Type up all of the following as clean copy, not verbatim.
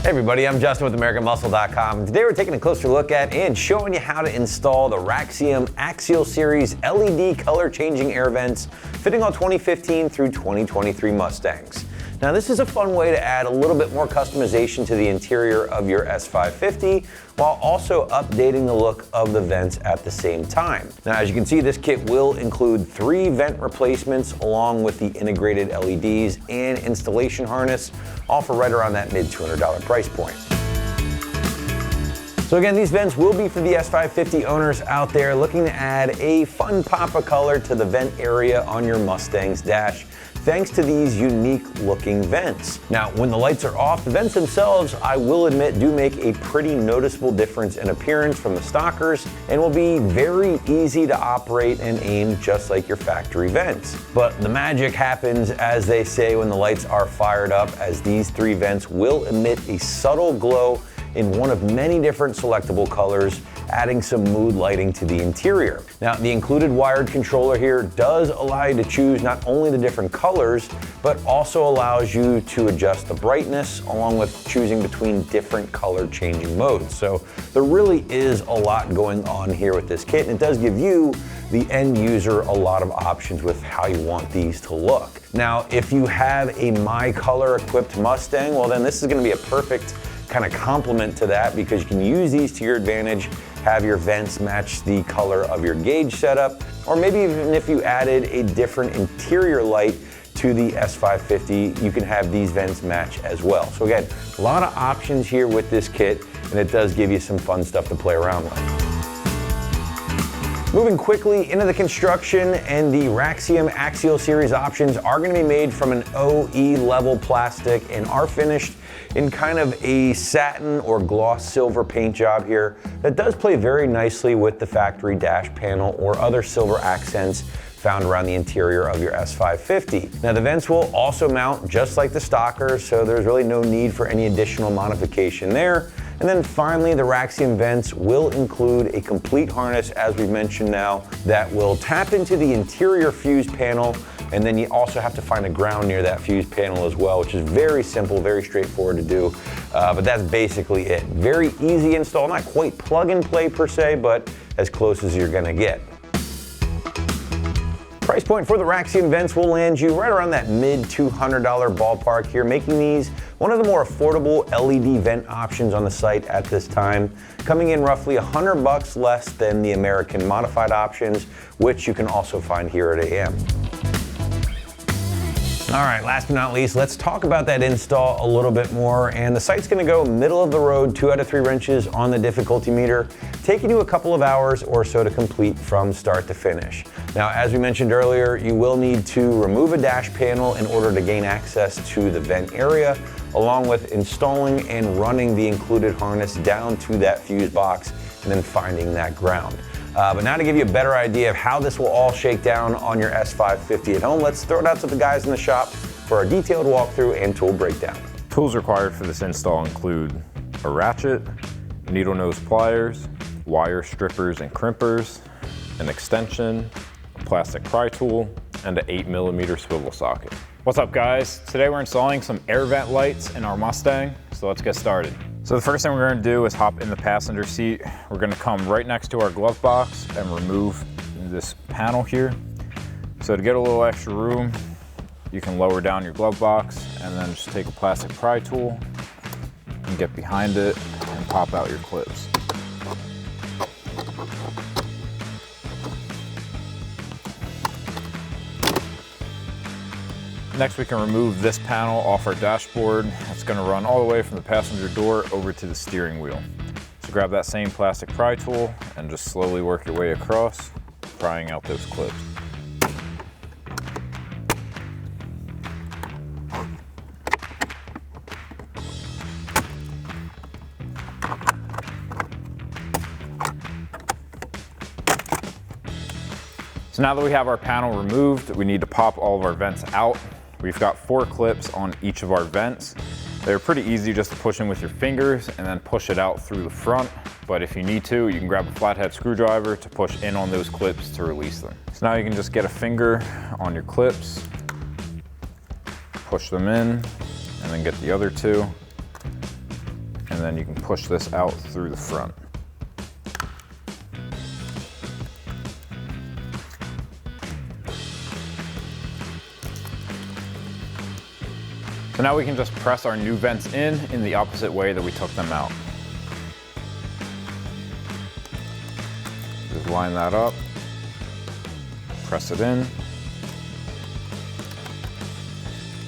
Hey everybody, I'm Justin with AmericanMuscle.com. Today we're taking a closer look at and showing you how to install the Raxium Axial Series LED color changing air vents fitting on 2015 through 2023 Mustangs. Now this is a fun way to add a little bit more customization to the interior of your S550 while also updating the look of the vents at the same time. Now as you can see, this kit will include 3 vent replacements along with the integrated LEDs and installation harness, all for right around that mid $200 price point. So again, these vents will be for the S550 owners out there looking to add a fun pop of color to the vent area on your Mustang's dash, thanks to these unique looking vents. Now, when the lights are off, the vents themselves, I will admit, do make a pretty noticeable difference in appearance from the stockers and will be very easy to operate and aim just like your factory vents. But the magic happens, as they say, when the lights are fired up, as these 3 vents will emit a subtle glow in one of many different selectable colors, adding some mood lighting to the interior. Now, the included wired controller here does allow you to choose not only the different colors, but also allows you to adjust the brightness along with choosing between different color changing modes. So there really is a lot going on here with this kit, and it does give you, the end user, a lot of options with how you want these to look. Now, if you have a My Color equipped Mustang, well then this is gonna be a perfect kind of complement to that, because you can use these to your advantage, have your vents match the color of your gauge setup, or maybe even if you added a different interior light to the S550, you can have these vents match as well. So again, a lot of options here with this kit, and it does give you some fun stuff to play around with. Moving quickly into the construction, and the Raxium Axial Series options are going to be made from an OE level plastic and are finished in kind of a satin or gloss silver paint job here that does play very nicely with the factory dash panel or other silver accents found around the interior of your S550. Now the vents will also mount just like the stockers, so there's really no need for any additional modification there. And then finally, the Raxium vents will include a complete harness, as we've mentioned now, that will tap into the interior fuse panel, and then you also have to find a ground near that fuse panel as well, which is very simple, very straightforward to do, but that's basically it. Very easy install, not quite plug and play per se, but as close as you're gonna get. Price point for the Raxium vents will land you right around that mid $200 ballpark here, making these one of the more affordable LED vent options on the site at this time, coming in roughly $100 less than the American modified options, which you can also find here at AM. All right, last but not least, let's talk about that install a little bit more. And the site's gonna go middle of the road, 2 out of 3 wrenches on the difficulty meter, taking you a couple of hours or so to complete from start to finish. Now, as we mentioned earlier, you will need to remove a dash panel in order to gain access to the vent area, along with installing and running the included harness down to that fuse box and then finding that ground. But now to give you a better idea of how this will all shake down on your S550 at home, let's throw it out to the guys in the shop for a detailed walkthrough and tool breakdown. Tools required for this install include a ratchet, needle nose pliers, wire strippers and crimpers, an extension, a plastic pry tool, and an 8mm swivel socket. What's up guys? Today we're installing some air vent lights in our Mustang, so let's get started. So the first thing we're going to do is hop in the passenger seat. We're going to come right next to our glove box and remove this panel here. So to get a little extra room, you can lower down your glove box and then just take a plastic pry tool and get behind it and pop out your clips. Next, we can remove this panel off our dashboard. It's going to run all the way from the passenger door over to the steering wheel. So grab that same plastic pry tool and just slowly work your way across, prying out those clips. So now that we have our panel removed, we need to pop all of our vents out. We've got 4 clips on each of our vents. They're pretty easy just to push in with your fingers and then push it out through the front. But if you need to, you can grab a flathead screwdriver to push in on those clips to release them. So now you can just get a finger on your clips, push them in, and then get the other 2, and then you can push this out through the front. So now we can just press our new vents in the opposite way that we took them out. Just line that up, press it in.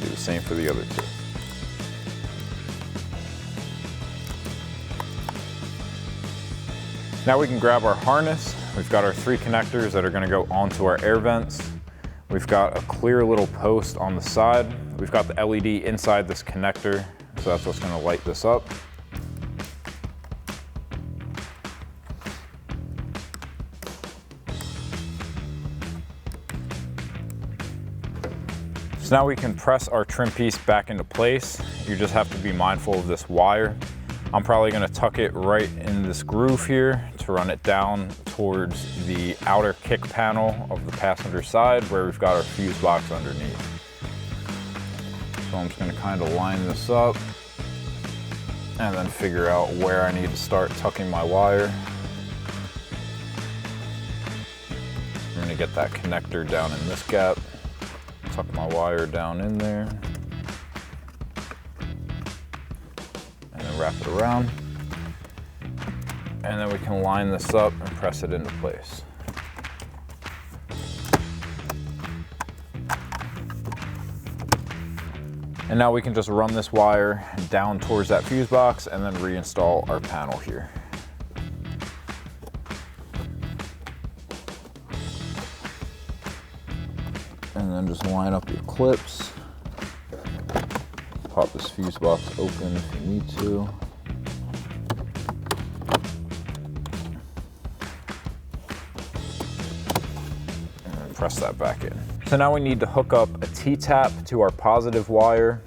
Do the same for the other two. Now we can grab our harness. We've got our 3 connectors that are going to go onto our air vents. We've got a clear little post on the side. We've got the LED inside this connector, so that's what's going to light this up. So now we can press our trim piece back into place. You just have to be mindful of this wire. I'm probably going to tuck it right in this groove here to run it down towards the outer kick panel of the passenger side where we've got our fuse box underneath. So I'm just going to kind of line this up and then figure out where I need to start tucking my wire. I'm going to get that connector down in this gap, tuck my wire down in there, and then wrap it around. And then we can line this up and press it into place. And now we can just run this wire down towards that fuse box and then reinstall our panel here. And then just line up your clips. Pop this fuse box open if you need to. And press that back in. So now we need to hook up a T-tap to our positive wire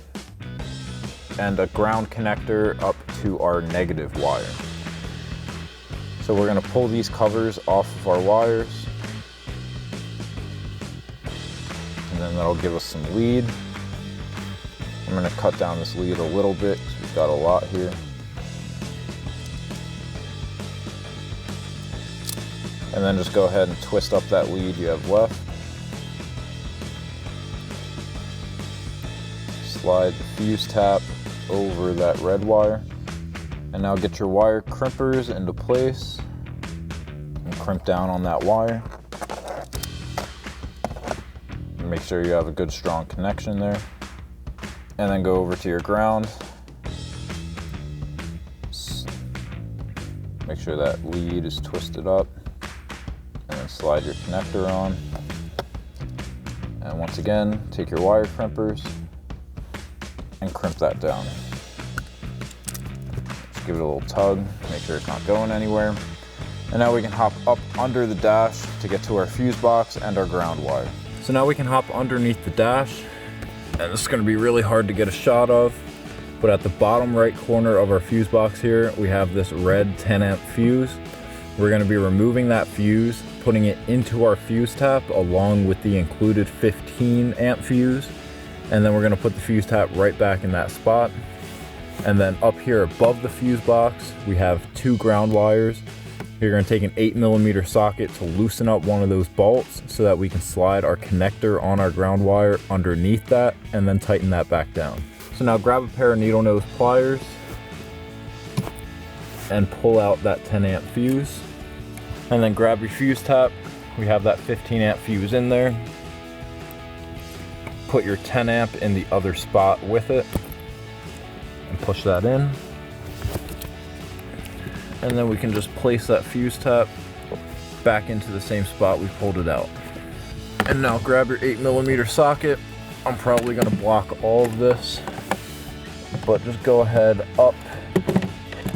and a ground connector up to our negative wire. So we're going to pull these covers off of our wires, and then that'll give us some lead. I'm going to cut down this lead a little bit because we've got a lot here. And then just go ahead and twist up that lead you have left. Slide the fuse tap over that red wire. And now get your wire crimpers into place and crimp down on that wire. And make sure you have a good strong connection there. And then go over to your ground. Make sure that lead is twisted up. And then slide your connector on. And once again, take your wire crimpers and crimp that down. Just give it a little tug, make sure it's not going anywhere. And now we can hop up under the dash to get to our fuse box and our ground wire. So now we can hop underneath the dash, and this is going to be really hard to get a shot of, but at the bottom right corner of our fuse box here, we have this red 10 amp fuse. We're going to be removing that fuse, putting it into our fuse tap along with the included 15 amp fuse. And then we're going to put the fuse tap right back in that spot. And then up here above the fuse box, we have 2 ground wires. You're going to take an 8mm socket to loosen up one of those bolts so that we can slide our connector on our ground wire underneath that and then tighten that back down. So now grab a pair of needle nose pliers and pull out that 10 amp fuse. And then grab your fuse tap. We have that 15 amp fuse in there. Put your 10 amp in the other spot with it and push that in. And then we can just place that fuse tap back into the same spot we pulled it out. And now grab your 8mm socket. I'm probably going to block all of this, but just go ahead up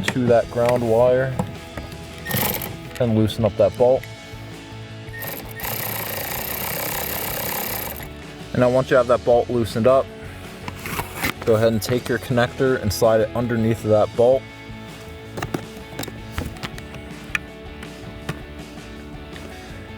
to that ground wire and loosen up that bolt. And now once you have that bolt loosened up, go ahead and take your connector and slide it underneath of that bolt.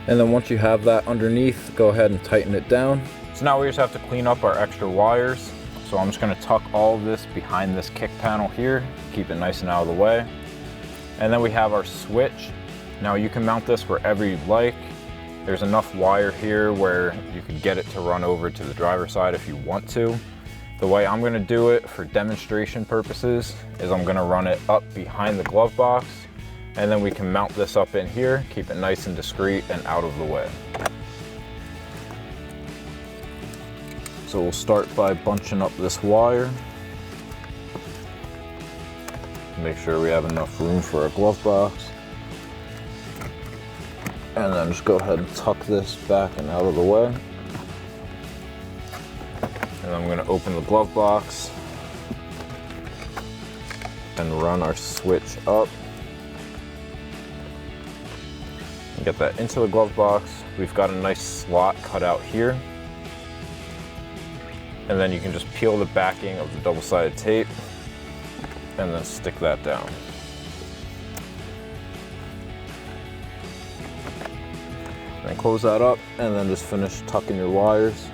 And then once you have that underneath, go ahead and tighten it down. So now we just have to clean up our extra wires. So I'm just gonna tuck all of this behind this kick panel here, keep it nice and out of the way. And then we have our switch. Now you can mount this wherever you'd like. There's enough wire here where you could get it to run over to the driver's side if you want to. The way I'm gonna do it for demonstration purposes is I'm gonna run it up behind the glove box, and then we can mount this up in here, keep it nice and discreet and out of the way. So we'll start by bunching up this wire. Make sure we have enough room for our glove box. And then just go ahead and tuck this back and out of the way. And I'm gonna open the glove box and run our switch up. And get that into the glove box. We've got a nice slot cut out here. And then you can just peel the backing of the double-sided tape and then stick that down. Then close that up and then just finish tucking your wires.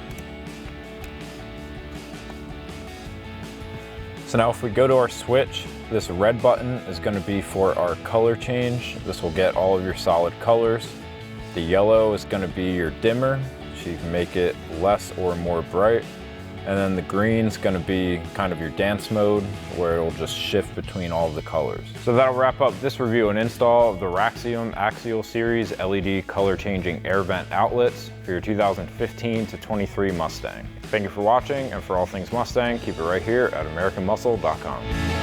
So now if we go to our switch, this red button is going to be for our color change. This will get all of your solid colors. The yellow is going to be your dimmer, so you can make it less or more bright. And then the green is going to be kind of your dance mode, where it'll just shift between all of the colors. So that'll wrap up this review and install of the Raxium Axial Series LED color changing air vent outlets for your 2015 to 23 Mustang. Thank you for watching, and for all things Mustang, keep it right here at AmericanMuscle.com.